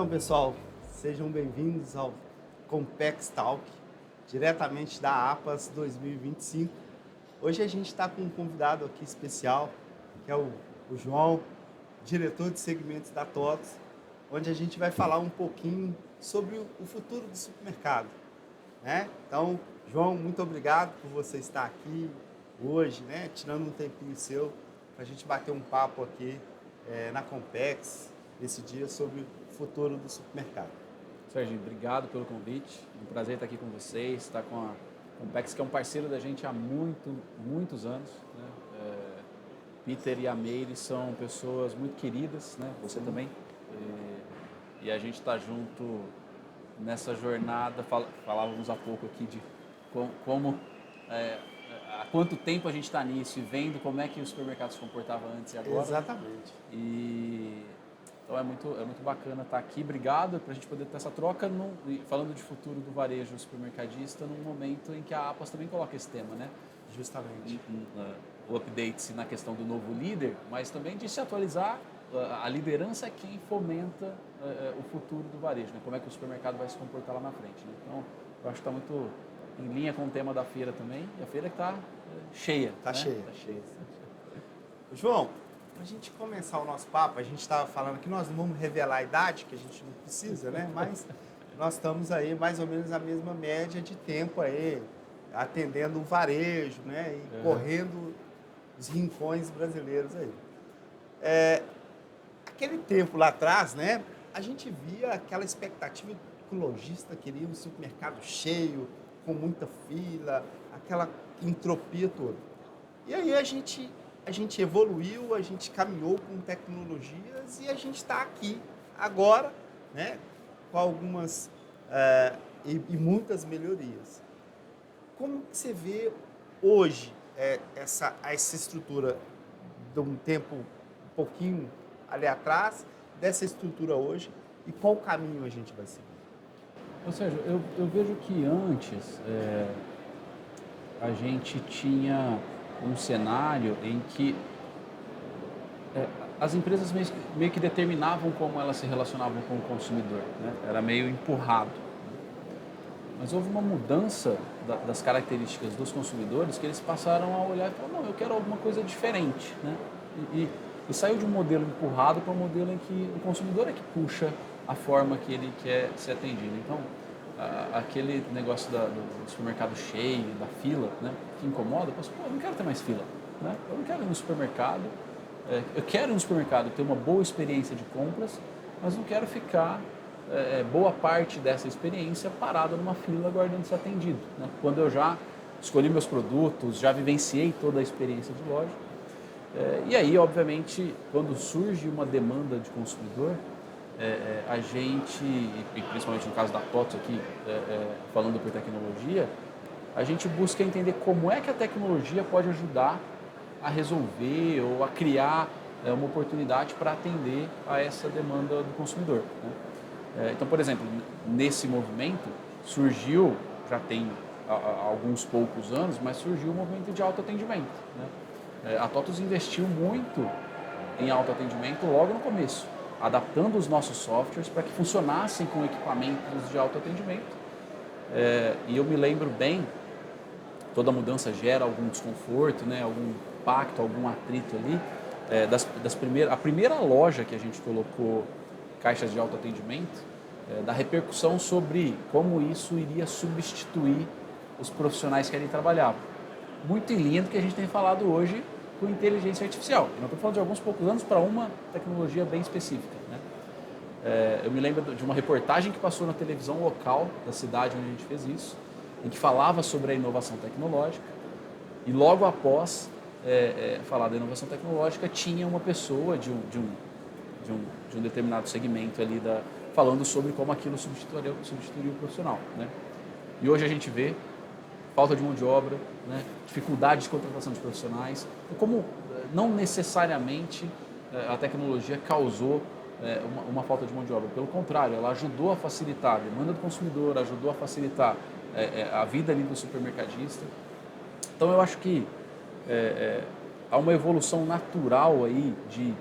Então, pessoal, sejam bem-vindos ao Compex Talk, diretamente da APAS 2025. Hoje a gente está com um convidado aqui especial, que é o João, diretor de segmentos da TOTVS, onde a gente vai falar um pouquinho sobre o futuro do supermercado, né? Então, João, muito obrigado por você estar aqui hoje, né? Tirando um tempinho seu para a gente bater um papo aqui na Compex, esse dia sobre o futuro do supermercado. Serginho, obrigado pelo convite. É um prazer estar aqui com vocês, estar com a Compex, que é um parceiro da gente há muitos anos, né? Peter e a Meire são pessoas muito queridas, né? Você também. E a gente está junto nessa jornada. Falávamos há pouco aqui de como há quanto tempo a gente está nisso e vendo como é que o supermercado se comportava antes e agora. Exatamente. Então é muito bacana estar aqui. Obrigado para a gente poder ter essa troca, falando de futuro do varejo supermercadista, num momento em que a APAS também coloca esse tema, né? Justamente. O update na questão do novo líder, mas também de se atualizar. A liderança é quem fomenta o futuro do varejo, né? Como é que o supermercado vai se comportar lá na frente, né? Então, eu acho que está muito em linha com o tema da feira também, e a feira que está cheia. Está, né? Cheia. Tá cheia. João, para a gente começar o nosso papo, a gente estava falando que nós não vamos revelar a idade, que a gente não precisa, né? Mas nós estamos aí mais ou menos a mesma média de tempo aí, atendendo o varejo, né? E correndo os rincões brasileiros aí. Aquele tempo lá atrás, né? A gente via aquela expectativa que o lojista queria um supermercado cheio, com muita fila, aquela entropia toda. E aí a gente evoluiu, a gente caminhou com tecnologias e a gente está aqui agora, né, com algumas e muitas melhorias. Como que você vê hoje essa estrutura de um tempo um pouquinho ali atrás, dessa estrutura hoje, e qual caminho a gente vai seguir? Ou seja, eu vejo que antes a gente tinha um cenário em que as empresas meio que determinavam como elas se relacionavam com o consumidor, né? Era meio empurrado. Mas houve uma mudança das características dos consumidores que eles passaram a olhar e falar, não, eu quero alguma coisa diferente, né? E saiu de um modelo empurrado para um modelo em que o consumidor é que puxa a forma que ele quer ser atendido. Então, aquele negócio do supermercado cheio, da fila, né, que incomoda, eu penso, eu não quero ter mais fila, né? Eu não quero ir no supermercado, eu quero ir no supermercado ter uma boa experiência de compras, mas não quero ficar boa parte dessa experiência parada numa fila aguardando ser atendido, né? Quando eu já escolhi meus produtos, já vivenciei toda a experiência de loja. E aí, obviamente, quando surge uma demanda de consumidor, a gente, e principalmente no caso da TOTVS aqui, falando por tecnologia, a gente busca entender como é que a tecnologia pode ajudar a resolver ou a criar uma oportunidade para atender a essa demanda do consumidor, né? Então, por exemplo, nesse movimento surgiu, já tem alguns poucos anos, mas surgiu o movimento de autoatendimento, né? A TOTVS investiu muito em autoatendimento logo no começo, adaptando os nossos softwares para que funcionassem com equipamentos de autoatendimento. E eu me lembro bem, toda mudança gera algum desconforto, né, algum impacto, algum atrito ali. A primeira loja que a gente colocou caixas de autoatendimento, da repercussão sobre como isso iria substituir os profissionais que ali trabalhavam. Muito em linha do que a gente tem falado hoje com inteligência artificial. Eu não estou falando de alguns poucos anos para uma tecnologia bem específica, né? Eu me lembro de uma reportagem que passou na televisão local da cidade onde a gente fez isso, em que falava sobre a inovação tecnológica, e logo após falar da inovação tecnológica tinha uma pessoa de um determinado segmento ali falando sobre como aquilo substituiria o profissional, né? E hoje a gente vê falta de mão de obra, né? Dificuldade de contratação de profissionais, como não necessariamente a tecnologia causou uma falta de mão de obra. Pelo contrário, ela ajudou a facilitar a demanda do consumidor, ajudou a facilitar a vida ali do supermercadista. Então eu acho que há uma evolução natural aí de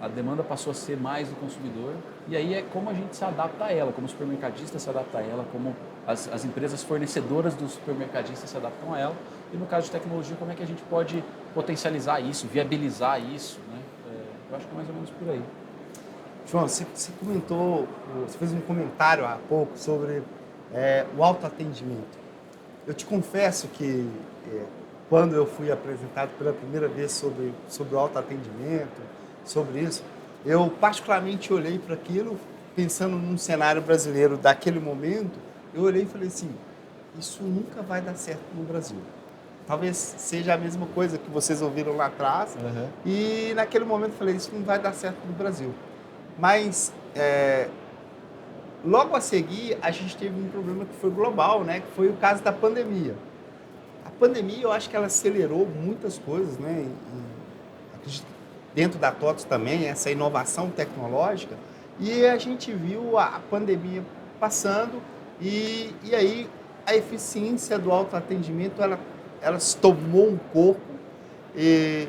a demanda passou a ser mais do consumidor, e aí é como a gente se adapta a ela, como o supermercadista se adapta a ela, como as empresas fornecedoras dos supermercadistas se adaptam a ela, e no caso de tecnologia, como é que a gente pode potencializar isso, viabilizar isso, né? Eu acho que é mais ou menos por aí. João, você comentou, você fez um comentário há pouco sobre o autoatendimento. Eu te confesso que quando eu fui apresentado pela primeira vez sobre o autoatendimento, sobre isso, eu particularmente olhei para aquilo, pensando num cenário brasileiro daquele momento, eu olhei e falei assim, isso nunca vai dar certo no Brasil. Talvez seja a mesma coisa que vocês ouviram lá atrás, e naquele momento eu falei, isso não vai dar certo no Brasil. Mas logo a seguir, a gente teve um problema que foi global, né? Que foi o caso da pandemia. A pandemia, eu acho que ela acelerou muitas coisas, né? Acredito que dentro da TOTS também, essa inovação tecnológica. E a gente viu a pandemia passando e aí a eficiência do autoatendimento, ela se tomou um corpo e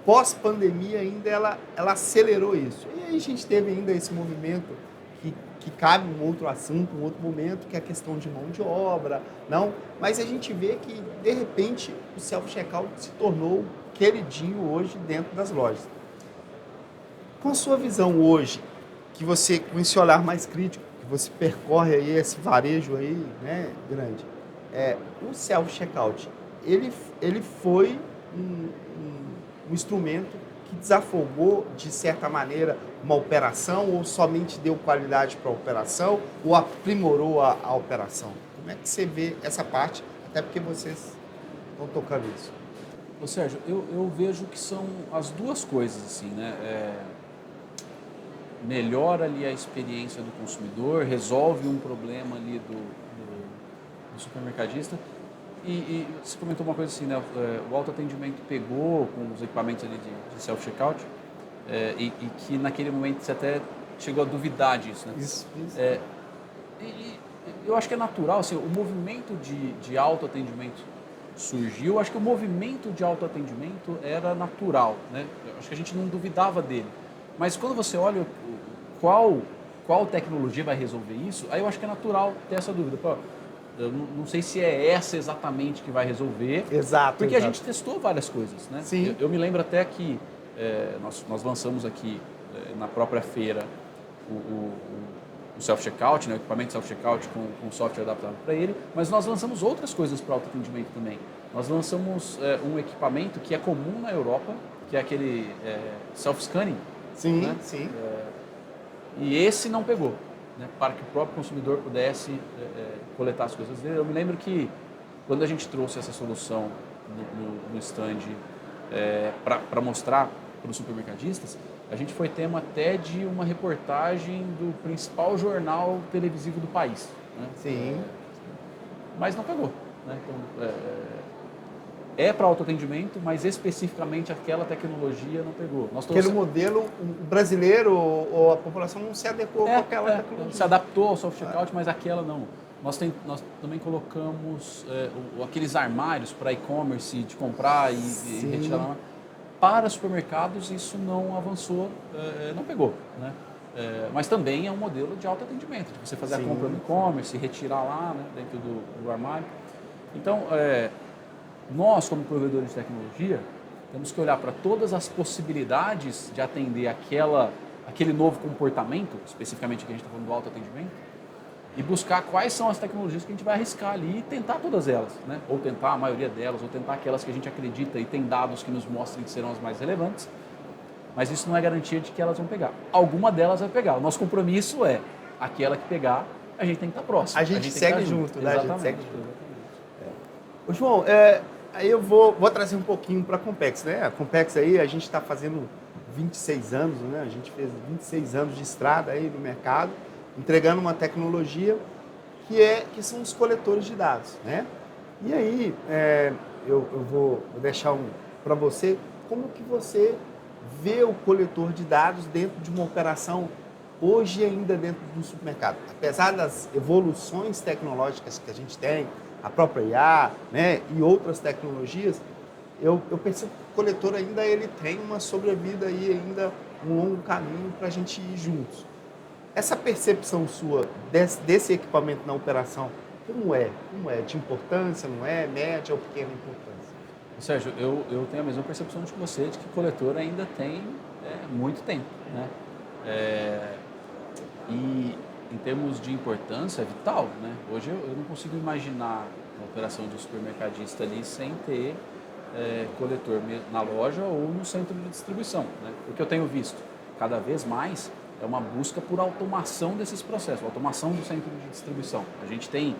pós-pandemia ainda ela acelerou isso. E aí a gente teve ainda esse movimento que cabe um outro assunto, um outro momento, que é a questão de mão de obra, não? Mas a gente vê que, de repente, o self-checkout se tornou queridinho hoje dentro das lojas. Com a sua visão hoje, que você, com esse olhar mais crítico, que você percorre aí esse varejo aí, né, grande, o self-checkout, ele foi um instrumento que desafogou, de certa maneira, uma operação ou somente deu qualidade para a operação ou aprimorou a operação? Como é que você vê essa parte, até porque vocês estão tocando isso? Ô Sérgio, eu vejo que são as duas coisas, assim, né? Melhora ali a experiência do consumidor, resolve um problema ali do supermercadista. E você comentou uma coisa assim, né? O autoatendimento pegou com os equipamentos ali de self-checkout e que naquele momento você até chegou a duvidar disso, né? Isso. E eu acho que é natural, assim, o movimento de autoatendimento surgiu, acho que o movimento de autoatendimento era natural, né? Eu acho que a gente não duvidava dele. Mas quando você olha qual tecnologia vai resolver isso, aí eu acho que é natural ter essa dúvida. Pô, eu não sei se é essa exatamente que vai resolver. Exato. Porque a gente testou várias coisas, né? Sim. Eu me lembro até que nós lançamos aqui na própria feira o self-checkout, né? O equipamento self-checkout com software adaptado para ele, mas nós lançamos outras coisas para autoatendimento também. Nós lançamos um equipamento que é comum na Europa, que é aquele self-scanning. Sim, né? sim. E esse não pegou, né? Para que o próprio consumidor pudesse coletar as coisas dele. Eu me lembro que quando a gente trouxe essa solução no stand para mostrar para os supermercadistas, a gente foi tema até de uma reportagem do principal jornal televisivo do país. Né? Sim. Mas não pegou. Né? Então, para autoatendimento, mas especificamente aquela tecnologia não pegou. Aquele modelo, o brasileiro ou a população não se adequou com aquela tecnologia. Se adaptou ao self-checkout, mas aquela não. Nós também colocamos aqueles armários para e-commerce de comprar e retirar lá. Para supermercados isso não avançou, não pegou. Né? Mas também é um modelo de autoatendimento, de você fazer a compra no e-commerce, retirar lá, né, dentro do armário. Então, nós, como provedores de tecnologia, temos que olhar para todas as possibilidades de atender aquele novo comportamento, especificamente aqui a gente está falando do autoatendimento, e buscar quais são as tecnologias que a gente vai arriscar ali e tentar todas elas, né? Ou tentar a maioria delas, ou tentar aquelas que a gente acredita e tem dados que nos mostrem que serão as mais relevantes, mas isso não é garantia de que elas vão pegar. Alguma delas vai pegar. O nosso compromisso é aquela que pegar, a gente tem que estar próximo. A gente segue junto, né? Exatamente. A gente segue junto. Ô, João, aí eu vou trazer um pouquinho para a Compex, né? A Compex aí, a gente está fazendo 26 anos, né? A gente fez 26 anos de estrada aí no mercado, entregando uma tecnologia que são os coletores de dados, né? E aí, eu vou deixar para você, como que você vê o coletor de dados dentro de uma operação hoje ainda dentro do supermercado? Apesar das evoluções tecnológicas que a gente tem, a própria IA, né, e outras tecnologias, eu percebo que o coletor ainda ele tem uma sobrevida aí ainda um longo caminho para a gente ir juntos. Essa percepção sua desse equipamento na operação, como é? Como é? De importância, não é? Média ou pequena importância? Sérgio, eu tenho a mesma percepção de que você, de que coletor ainda tem muito tempo, né? E em termos de importância, é vital, né? Hoje eu não consigo imaginar uma operação de um supermercadista ali sem ter coletor na loja ou no centro de distribuição, né? O que eu tenho visto cada vez mais é uma busca por automação desses processos, automação do centro de distribuição. A gente tem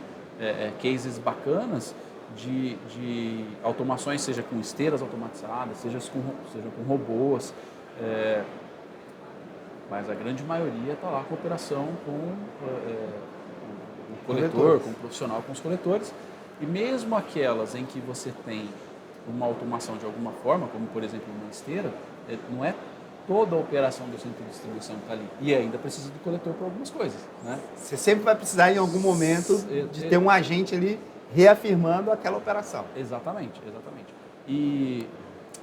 cases bacanas de automações, seja com esteiras automatizadas, seja com robôs, mas a grande maioria está lá com operação com o coletor, com o profissional, com os coletores. E mesmo aquelas em que você tem uma automação de alguma forma, como por exemplo uma esteira, não é toda a operação do centro de distribuição que está ali. E ainda precisa do coletor para algumas coisas, né? Você sempre vai precisar em algum momento de ter um agente ali reafirmando aquela operação. Exatamente, exatamente. E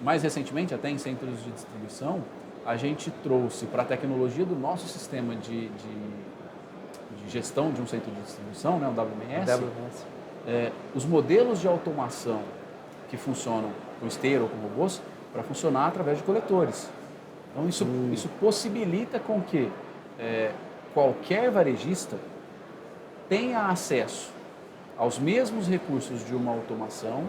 mais recentemente, até em centros de distribuição, a gente trouxe para a tecnologia do nosso sistema de gestão de um centro de distribuição, né, o WMS, os modelos de automação que funcionam com esteira ou com robôs para funcionar através de coletores. Então isso possibilita com que qualquer varejista tenha acesso aos mesmos recursos de uma automação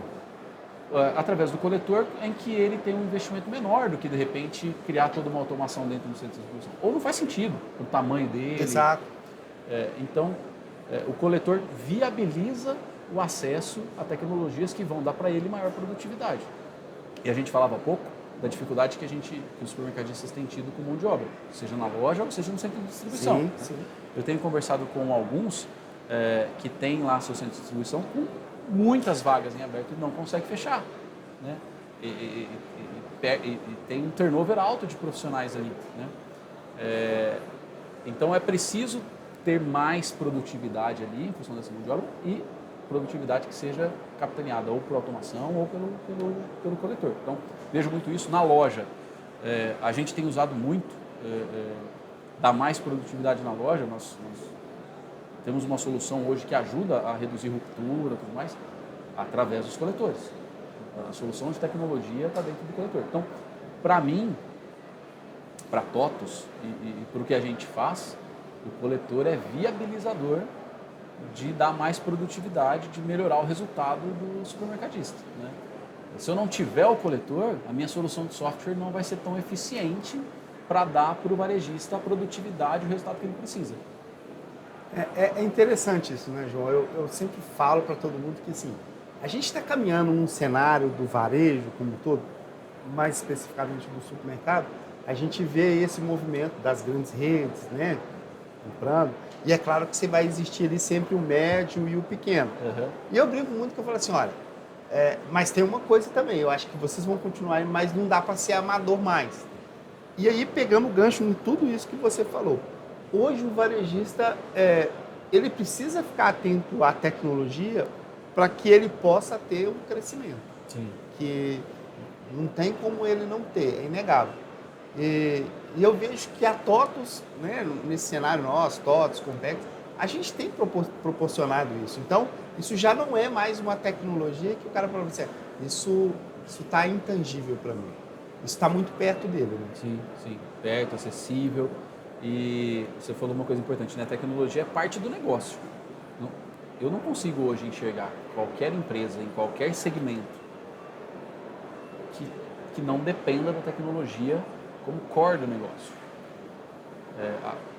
através do coletor, em que ele tem um investimento menor do que, de repente, criar toda uma automação dentro do centro de distribuição. Ou não faz sentido, o tamanho dele. Exato. Então, o coletor viabiliza o acesso a tecnologias que vão dar para ele maior produtividade. E a gente falava há pouco da dificuldade que os supermercadistas têm tido com mão de obra, seja na loja ou seja no centro de distribuição. Sim, né? sim. Eu tenho conversado com alguns que têm lá seu centro de distribuição com muitas vagas em aberto e não consegue fechar, né? E tem um turnover alto de profissionais ali, né? Então é preciso ter mais produtividade ali em função dessa mão de obra e produtividade que seja capitaneada ou por automação ou pelo coletor. Então vejo muito isso na loja. A gente tem usado muito dar mais produtividade na loja. Nós temos uma solução hoje que ajuda a reduzir ruptura e tudo mais, através dos coletores. A solução de tecnologia está dentro do coletor. Então, para mim, para TOTVS e para o que a gente faz, o coletor é viabilizador de dar mais produtividade, de melhorar o resultado do supermercadista, né? Se eu não tiver o coletor, a minha solução de software não vai ser tão eficiente para dar para o varejista a produtividade e o resultado que ele precisa. É interessante isso, né, João? Eu sempre falo para todo mundo que, assim, a gente está caminhando num cenário do varejo como um todo, mais especificamente do supermercado, a gente vê esse movimento das grandes redes, né, comprando, e é claro que você vai existir ali sempre o médio e o pequeno. Uhum. E eu brinco muito que eu falo assim, olha, mas tem uma coisa também, eu acho que vocês vão continuar, mas não dá para ser amador mais. E aí, pegando o gancho em tudo isso que você falou, hoje o varejista, ele precisa ficar atento à tecnologia para que ele possa ter um crescimento. Sim. Que não tem como ele não ter, é inegável. E eu vejo que a TOTVS, né, nesse cenário nosso, TOTVS, Compex, a gente tem proporcionado isso. Então, isso já não é mais uma tecnologia que o cara fala assim, isso está intangível para mim. Isso está muito perto dele. Né? Sim, sim. Perto, acessível. E você falou uma coisa importante, né? A tecnologia é parte do negócio. Eu não consigo hoje enxergar qualquer empresa, em qualquer segmento, que não dependa da tecnologia como core do negócio.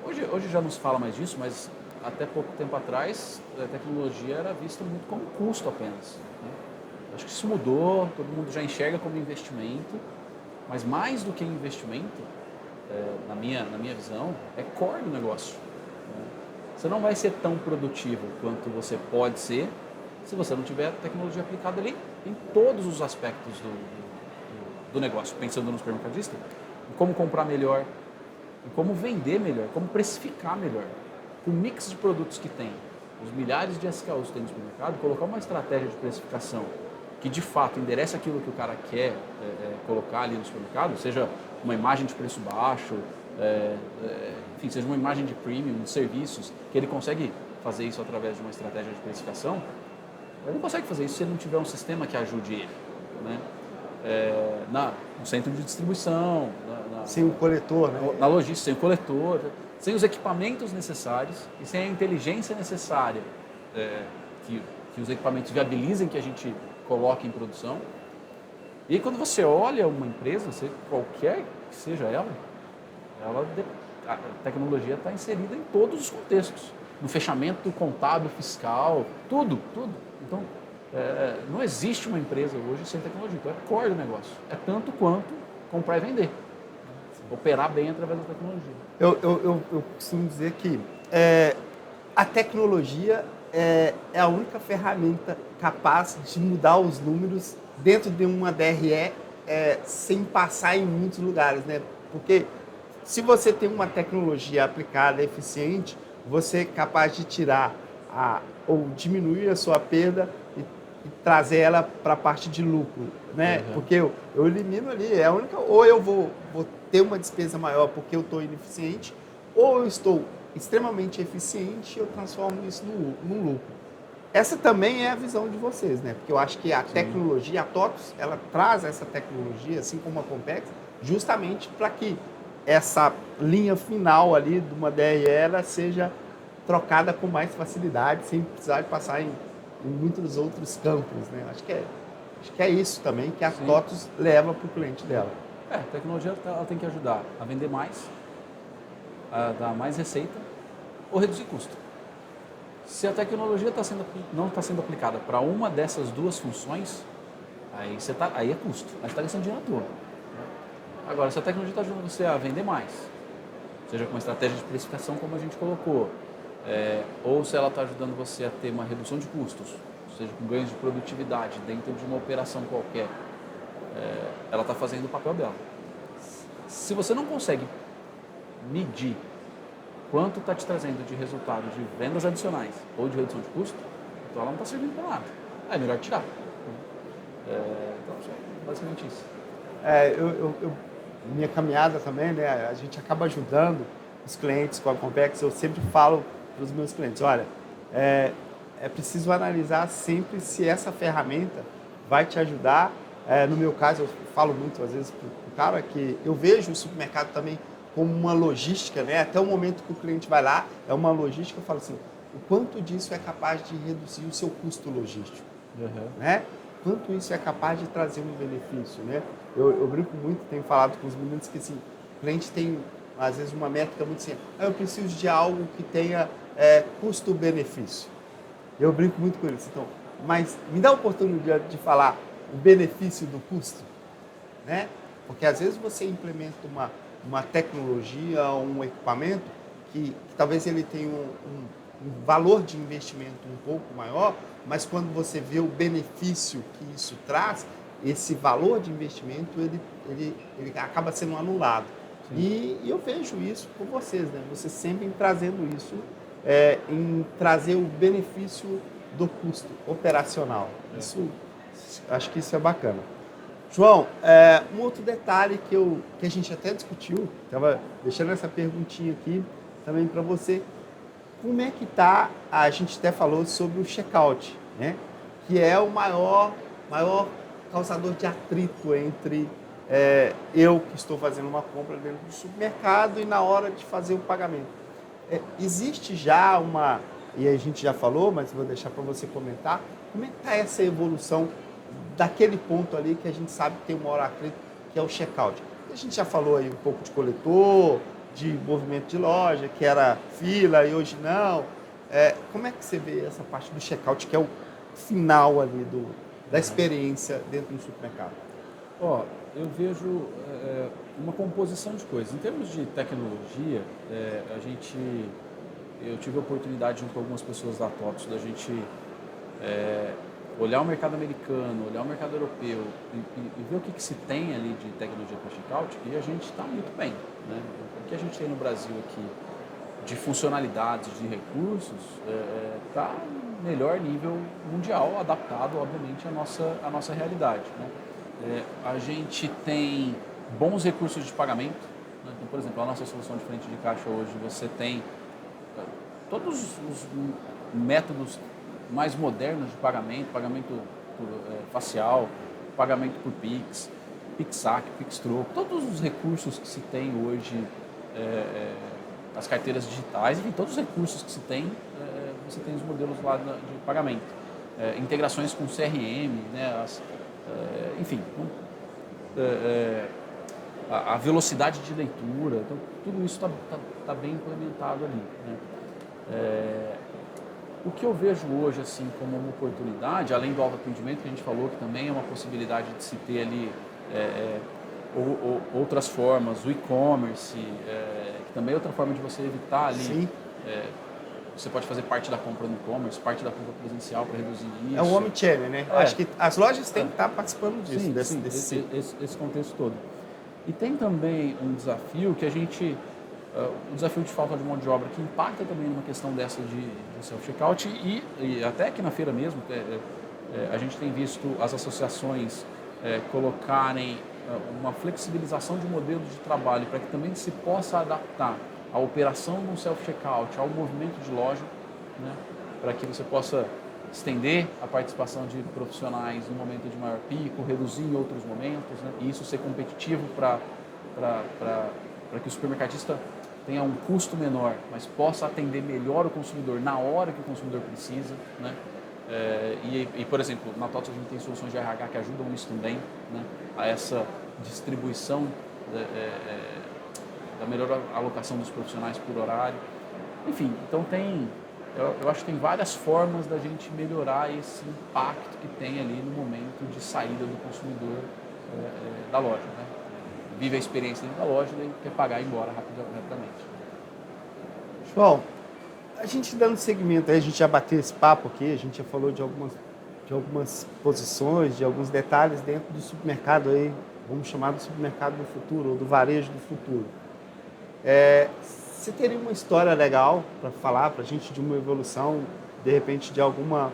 Hoje já não se fala mais disso, mas até pouco tempo atrás a tecnologia era vista muito como custo apenas, né? Acho que isso mudou, todo mundo já enxerga como investimento, mas mais do que investimento, na minha visão, é core do negócio, né? Você não vai ser tão produtivo quanto você pode ser se você não tiver tecnologia aplicada ali em todos os aspectos do negócio, pensando no supermercadista, em como comprar melhor, em como vender melhor, como precificar melhor. Com o mix de produtos que tem, os milhares de SKUs que tem no supermercado, colocar uma estratégia de precificação que de fato endereça aquilo que o cara quer colocar ali no supermercado, seja uma imagem de preço baixo, enfim, seja uma imagem de premium, de serviços, que ele consegue fazer isso através de uma estratégia de precificação, ele não consegue fazer isso se ele não tiver um sistema que ajude ele, né? No centro de distribuição, sem o coletor, né? Na logística, sem o coletor, sem os equipamentos necessários e sem a inteligência necessária que os equipamentos viabilizem que a gente coloque em produção. E aí, quando você olha uma empresa, qualquer que seja ela, a tecnologia está inserida em todos os contextos, no fechamento contábil, fiscal, tudo. Então, não existe uma empresa hoje sem tecnologia. Então, é core do negócio. É tanto quanto comprar e vender. Operar bem através da tecnologia. Eu costumo dizer que a tecnologia é a única ferramenta capaz de mudar os números dentro de uma DRE sem passar em muitos lugares, né? Porque se você tem uma tecnologia aplicada, eficiente, você é capaz de tirar ou diminuir a sua perda e trazer ela para a parte de lucro, né? Uhum. Porque eu elimino ali, é a única, ou eu vou ter uma despesa maior porque eu estou ineficiente, ou eu estou extremamente eficiente e eu transformo isso num lucro. Essa também é a visão de vocês, né? Porque eu acho que a tecnologia, a TOTVS, ela traz essa tecnologia, assim como a Compex, justamente para que essa linha final ali de uma DRE ela seja trocada com mais facilidade, sem precisar de passar em muitos outros campos, né? Acho que é isso também que a TOTVS leva para o cliente dela. A tecnologia ela tem que ajudar a vender mais, a dar mais receita ou reduzir custo. Se a tecnologia não está sendo aplicada para uma dessas duas funções, aí é custo, aí você está gastando dinheiro à toa. Agora, se a tecnologia está ajudando você a vender mais, seja com uma estratégia de precificação como a gente colocou, ou se ela está ajudando você a ter uma redução de custos, seja com ganhos de produtividade dentro de uma operação qualquer, ela está fazendo o papel dela. Se você não consegue medir quanto está te trazendo de resultado de vendas adicionais ou de redução de custo, então ela não está servindo para nada. É melhor tirar. Então, basicamente isso. Minha caminhada também, né? A gente acaba ajudando os clientes com a Compex. Eu sempre falo para os meus clientes, olha, é preciso analisar sempre se essa ferramenta vai te ajudar. No meu caso, eu falo muito às vezes para o cara que eu vejo o supermercado também como uma logística, né? Até o momento que o cliente vai lá, é uma logística, eu falo assim, o quanto disso é capaz de reduzir o seu custo logístico, né? Quanto isso é capaz de trazer um benefício, né? Eu brinco muito, tenho falado com os meninos que assim, o cliente tem às vezes uma métrica muito assim, eu preciso de algo que tenha custo-benefício. Eu brinco muito com eles, então, mas me dá a oportunidade de falar o benefício do custo, né? Porque às vezes você implementa uma tecnologia, um equipamento que talvez ele tenha um valor de investimento um pouco maior, mas quando você vê o benefício que isso traz, esse valor de investimento ele acaba sendo anulado. E eu vejo isso com vocês, né? Vocês sempre trazendo isso, em trazer o benefício do custo operacional. Acho que isso é bacana. João, um outro detalhe que a gente até discutiu, estava deixando essa perguntinha aqui também para você. Como é que está, a gente até falou sobre o checkout, né? Que é o maior causador de atrito entre eu que estou fazendo uma compra dentro do supermercado e na hora de fazer o pagamento. Existe já e a gente já falou, mas vou deixar para você comentar, como é que está essa evolução daquele ponto ali que a gente sabe que tem um maior atrito, que é o checkout. A gente já falou aí um pouco de coletor, de movimento de loja, que era fila e hoje não. Como é que você vê essa parte do checkout, que é o final ali da experiência dentro do supermercado? Eu vejo uma composição de coisas. Em termos de tecnologia, eu tive a oportunidade, junto com algumas pessoas da TOTVS, da gente olhar o mercado americano, olhar o mercado europeu e ver o que se tem ali de tecnologia para checkout, e a gente está muito bem, né? O que a gente tem no Brasil aqui de funcionalidades, de recursos, está melhor nível mundial, adaptado, obviamente, à nossa realidade. Né? A gente tem bons recursos de pagamento. Né? Então, por exemplo, a nossa solução de frente de caixa hoje, você tem todos os métodos mais modernos de pagamento, pagamento facial, pagamento por Pix, PixSac, PixTroco, todos os recursos que se tem hoje, as carteiras digitais, enfim, todos os recursos que se tem, você tem os modelos lá de pagamento. Integrações com CRM, né, enfim, a velocidade de leitura, então, tudo isso está bem implementado ali. Né? O que eu vejo hoje assim como uma oportunidade, além do autoatendimento que a gente falou, que também é uma possibilidade de se ter ali outras formas, o e-commerce, que também é outra forma de você evitar ali. Você pode fazer parte da compra no e-commerce, parte da compra presencial para reduzir isso. É o omnichannel, né? Acho que as lojas têm que estar participando disso. Sim, esse contexto todo. E tem também um desafio que a gente... o desafio de falta de mão de obra que impacta também numa questão dessa de self-checkout e até aqui na feira mesmo, a gente tem visto as associações colocarem uma flexibilização de modelo de trabalho para que também se possa adaptar a operação do self-checkout ao movimento de loja, né, para que você possa estender a participação de profissionais no momento de maior pico, reduzir em outros momentos, né, e isso ser competitivo para que o supermercadista tenha um custo menor, mas possa atender melhor o consumidor na hora que o consumidor precisa. Né? Por exemplo, na TOTS a gente tem soluções de RH que ajudam isso também, né, a essa distribuição da melhor alocação dos profissionais por horário. Enfim, então eu acho que tem várias formas da gente melhorar esse impacto que tem ali no momento de saída do consumidor da loja. Né? Vive a experiência dentro da loja e quer pagar e ir embora rapidamente. João, a gente dando segmento, a gente já bateu esse papo aqui, a gente já falou de algumas posições, de alguns detalhes dentro do supermercado aí, vamos chamar do supermercado do futuro, ou do varejo do futuro. Você teria uma história legal para falar para a gente de uma evolução, de repente, de alguma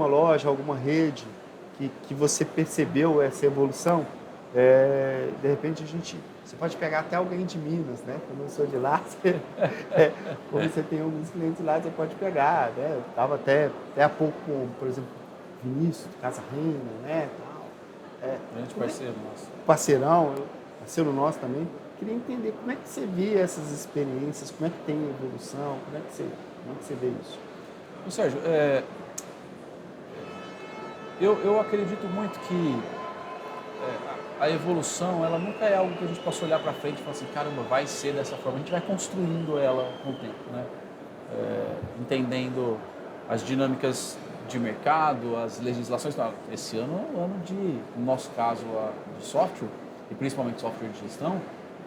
loja, alguma rede que você percebeu essa evolução? De repente você pode pegar até alguém de Minas, né? Como eu sou de lá, como você tem alguns clientes lá, você pode pegar, né? Eu estava até há pouco com, por exemplo, Vinícius, Casa Reina, né? Grande parceiro nosso. Parceiro nosso também. Queria entender como é que você vê essas experiências, como é que tem evolução, como é que você vê isso? Sérgio, eu acredito muito que a evolução, ela nunca é algo que a gente possa olhar para frente e falar assim, caramba, vai ser dessa forma. A gente vai construindo ela com o tempo, né? Entendendo as dinâmicas de mercado, as legislações. Esse ano é um ano no nosso caso, de software, e principalmente software de gestão,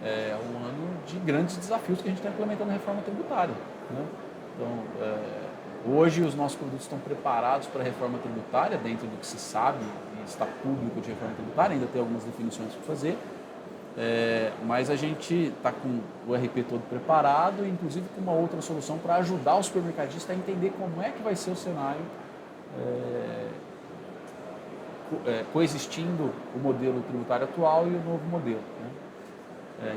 é um ano de grandes desafios que a gente está implementando na reforma tributária. Né? Então, hoje os nossos produtos estão preparados para a reforma tributária, dentro do que se sabe e está público de reforma tributária, ainda tem algumas definições para fazer, mas a gente está com o RP todo preparado, inclusive com uma outra solução para ajudar o supermercadista a entender como é que vai ser o cenário coexistindo o modelo tributário atual e o novo modelo. Né?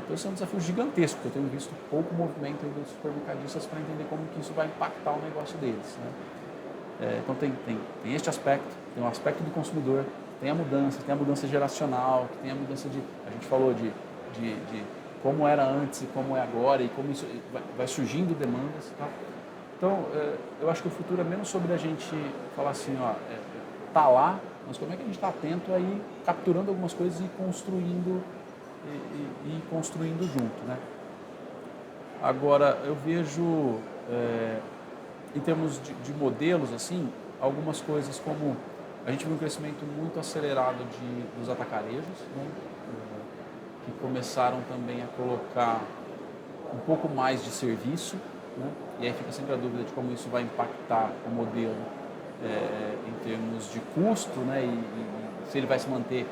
Então esse é um desafio gigantesco, porque eu tenho visto pouco movimento dos supermercadistas para entender como que isso vai impactar o negócio deles. Né? Então tem este aspecto, tem o aspecto do consumidor, tem a mudança geracional, tem a mudança a gente falou de como era antes e como é agora e como isso vai surgindo demandas. Tá? Então eu acho que o futuro é menos sobre a gente falar assim, tá lá, mas como é que a gente está atento aí, capturando algumas coisas e construindo junto, né? Agora, eu vejo, em termos de modelos, assim, algumas coisas como a gente viu um crescimento muito acelerado dos atacarejos, né? Que começaram também a colocar um pouco mais de serviço, né? E aí fica sempre a dúvida de como isso vai impactar o modelo em termos de custo, né? E se ele vai se manter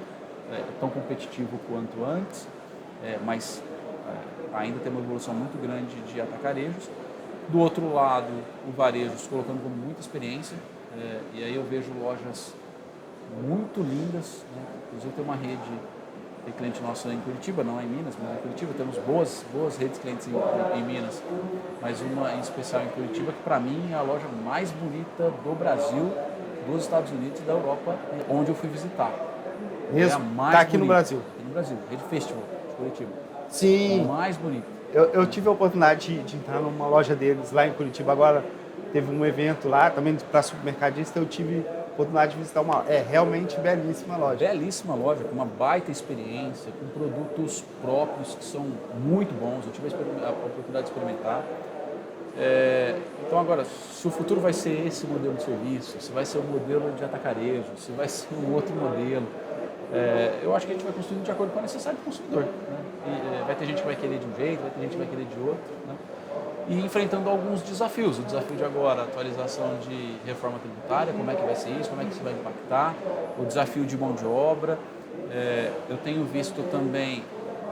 tão competitivo quanto antes, mas ainda tem uma evolução muito grande de atacarejos. Do outro lado, o varejo se colocando com muita experiência, e aí eu vejo lojas muito lindas, né? Inclusive tem uma rede, tem cliente nosso em Curitiba, não é em Minas, mas em Curitiba temos boas redes clientes em Minas, mas uma em especial em Curitiba que para mim é a loja mais bonita do Brasil, dos Estados Unidos e da Europa, onde eu fui visitar. Mesmo? É a mais Tá aqui no bonita. Brasil? Aqui no Brasil, Rede Festival de Curitiba. Sim. Mais bonita. Eu tive a oportunidade de entrar numa loja deles lá em Curitiba. Agora teve um evento lá, também para supermercadista, eu tive a oportunidade de visitar uma. É realmente belíssima loja. Belíssima loja, com uma baita experiência, com produtos próprios que são muito bons. Eu tive a oportunidade de experimentar. Então agora, se o futuro vai ser esse modelo de serviço, se vai ser o modelo de atacarejo, se vai ser um outro modelo, eu acho que a gente vai construindo de acordo com a necessidade do consumidor. Né? Vai ter gente que vai querer de um jeito, vai ter gente que vai querer de outro. Né? E enfrentando alguns desafios. O desafio de agora, a atualização de reforma tributária, como é que vai ser isso, como é que isso vai impactar, o desafio de mão de obra. Eu tenho visto também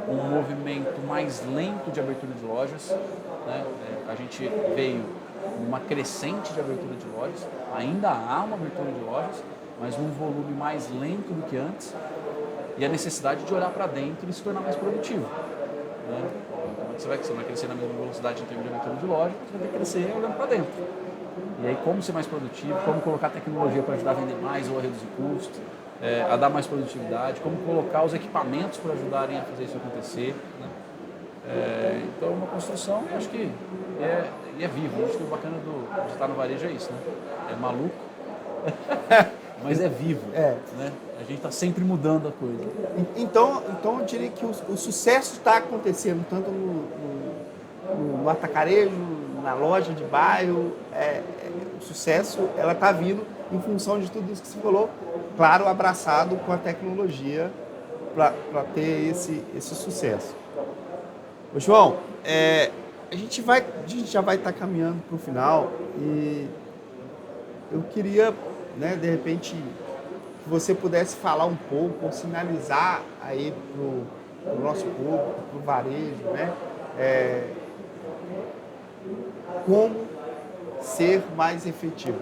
um movimento mais lento de abertura de lojas. Né? A gente veio numa crescente de abertura de lojas, ainda há uma abertura de lojas, mas num volume mais lento do que antes, e a necessidade de olhar para dentro e se tornar mais produtivo. Né? Você vai crescer na mesma velocidade em termos de abertura de loja, você vai ter que crescer olhando para dentro. E aí como ser mais produtivo, como colocar tecnologia para ajudar a vender mais ou a reduzir custos, a dar mais produtividade, como colocar os equipamentos para ajudarem a fazer isso acontecer. Né? Então, uma construção, eu acho que é vivo. Eu acho que o bacana de estar no varejo é isso, né? É maluco, mas é vivo. Né? A gente está sempre mudando a coisa. Então eu diria que o sucesso está acontecendo tanto no atacarejo, na loja de bairro. O sucesso ela está vindo em função de tudo isso que você falou, claro, abraçado com a tecnologia para ter esse sucesso. Ô, João, a gente já vai estar caminhando para o final e eu queria, né, de repente, que você pudesse falar um pouco, ou sinalizar aí para o nosso público, para o varejo, né, como ser mais efetivo.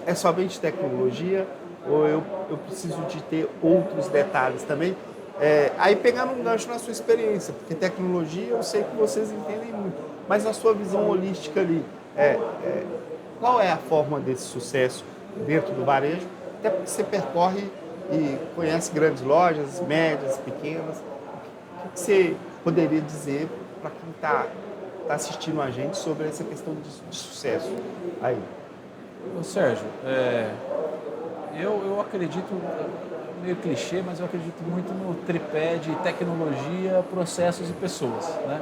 É somente tecnologia ou eu preciso de ter outros detalhes também? Aí pegando um gancho na sua experiência, porque tecnologia eu sei que vocês entendem muito, mas na sua visão holística ali, qual é a forma desse sucesso dentro do varejo? Até porque você percorre e conhece grandes lojas, médias, pequenas. O que você poderia dizer para quem está assistindo a gente sobre essa questão de sucesso aí? Ô, Sérgio, eu acredito, meio clichê, mas eu acredito muito no tripé de tecnologia, processos e pessoas. Né?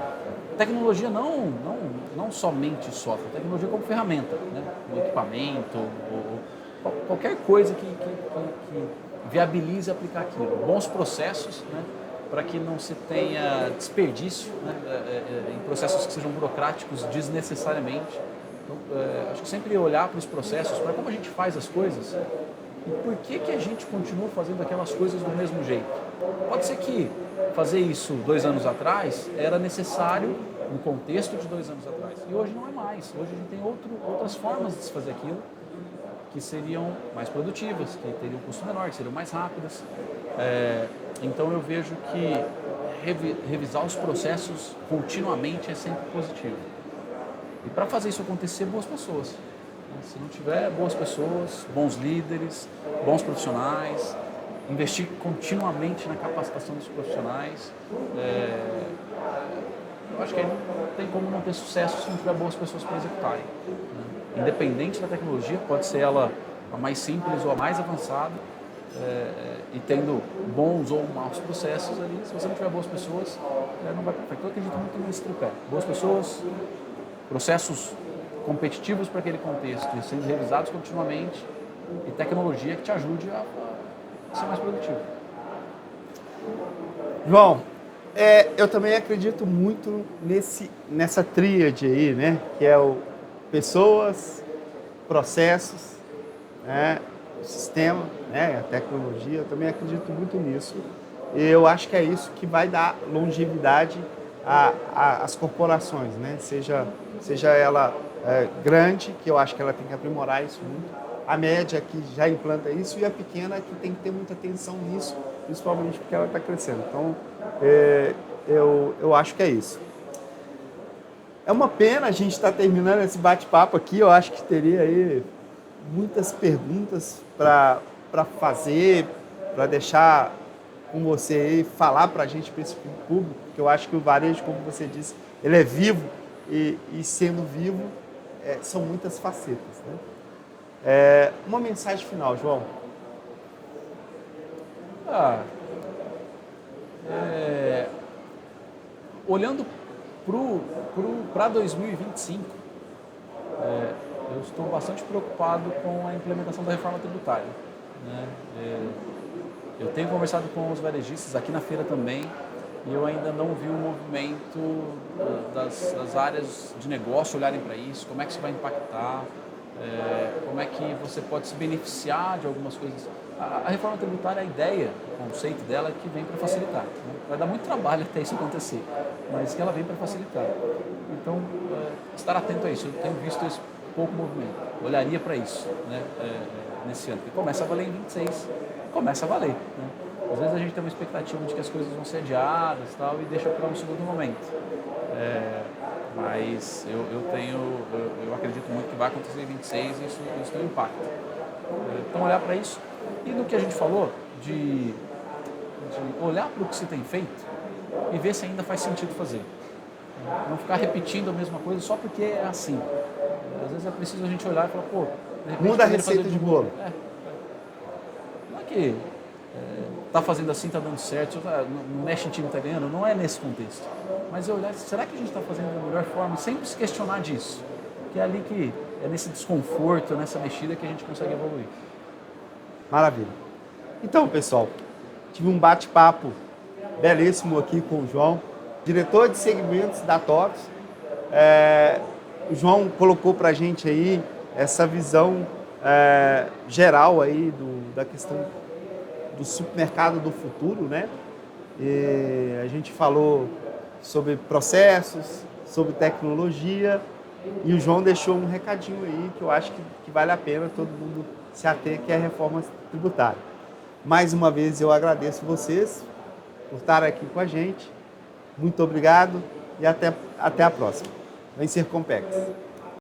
Tecnologia não somente software, tecnologia como ferramenta, né? Um equipamento, ou qualquer coisa que viabilize aplicar aquilo. Bons processos, né? Para que não se tenha desperdício, né? Em processos que sejam burocráticos desnecessariamente. Então, acho que sempre olhar para os processos, para como a gente faz as coisas e por que a gente continua fazendo aquelas coisas do mesmo jeito. Pode ser que fazer isso 2 anos atrás era necessário no contexto de 2 anos atrás. E hoje não é mais. Hoje a gente tem outras formas de se fazer aquilo que seriam mais produtivas, que teriam um custo menor, que seriam mais rápidas. Então eu vejo que revisar os processos continuamente é sempre positivo. E para fazer isso acontecer, boas pessoas. Se não tiver boas pessoas, bons líderes, bons profissionais, investir continuamente na capacitação dos profissionais, eu acho que aí não tem como não ter sucesso se não tiver boas pessoas para executarem. Né? Independente da tecnologia, pode ser ela a mais simples ou a mais avançada, e tendo bons ou maus processos ali, se você não tiver boas pessoas, não vai perfeito. Eu acredito muito nesse tripé. Boas pessoas, processos competitivos para aquele contexto e sendo revisados continuamente, e tecnologia que te ajude a ser mais produtivo. João, eu também acredito muito nessa tríade aí, né? Que é o pessoas, processos, né? O sistema, né? A tecnologia. Eu também acredito muito nisso. E eu acho que é isso que vai dar longevidade as corporações, né? Seja ela grande, que eu acho que ela tem que aprimorar isso muito, a média que já implanta isso e a pequena que tem que ter muita atenção nisso, principalmente porque ela está crescendo. Então, eu acho que é isso. É uma pena a gente estar terminando esse bate-papo aqui. Eu acho que teria aí muitas perguntas para fazer, para deixar com você aí, falar para a gente, para esse público, porque eu acho que o varejo, como você disse, ele é vivo e sendo vivo, são muitas facetas, né? Uma mensagem final, João. Olhando para 2025, eu estou bastante preocupado com a implementação da reforma tributária, né? Eu tenho conversado com os varejistas aqui na feira também e eu ainda não vi o movimento das áreas de negócio olharem para isso, como é que isso vai impactar, como é que você pode se beneficiar de algumas coisas. A reforma tributária, a ideia, o conceito dela é que vem para facilitar, né? Vai dar muito trabalho até isso acontecer, mas que ela vem para facilitar. Então, estar atento a isso. Eu tenho visto esse pouco movimento. Olharia para isso, né? Nesse ano. E começa a valer em 26. Começa a valer, né? Às vezes a gente tem uma expectativa de que as coisas vão ser adiadas e tal, e deixa para um segundo momento. Mas eu acredito muito que vai acontecer em 26 e isso tem um impacto. Então, olhar para isso. E no que a gente falou, de olhar para o que se tem feito e ver se ainda faz sentido fazer. Não ficar repetindo a mesma coisa só porque é assim. Às vezes é preciso a gente olhar e falar, pô, de repente Muda a receita de bolo. Não é que tá fazendo assim, tá dando certo, não mexe em time, tá ganhando, não é nesse contexto. Mas eu olhar, será que a gente está fazendo da melhor forma? Sempre se questionar disso. Que é ali que é nesse desconforto, nessa mexida que a gente consegue evoluir. Maravilha. Então, pessoal, tive um bate-papo belíssimo aqui com o João, diretor de segmentos da TOTVS. O João colocou para a gente aí essa visão geral aí da questão do supermercado do futuro, né? E a gente falou sobre processos, sobre tecnologia, e o João deixou um recadinho aí que eu acho que vale a pena todo mundo se ater, que é a reforma tributária. Mais uma vez eu agradeço vocês por estar aqui com a gente. Muito obrigado e até a próxima. Vem ser Compex.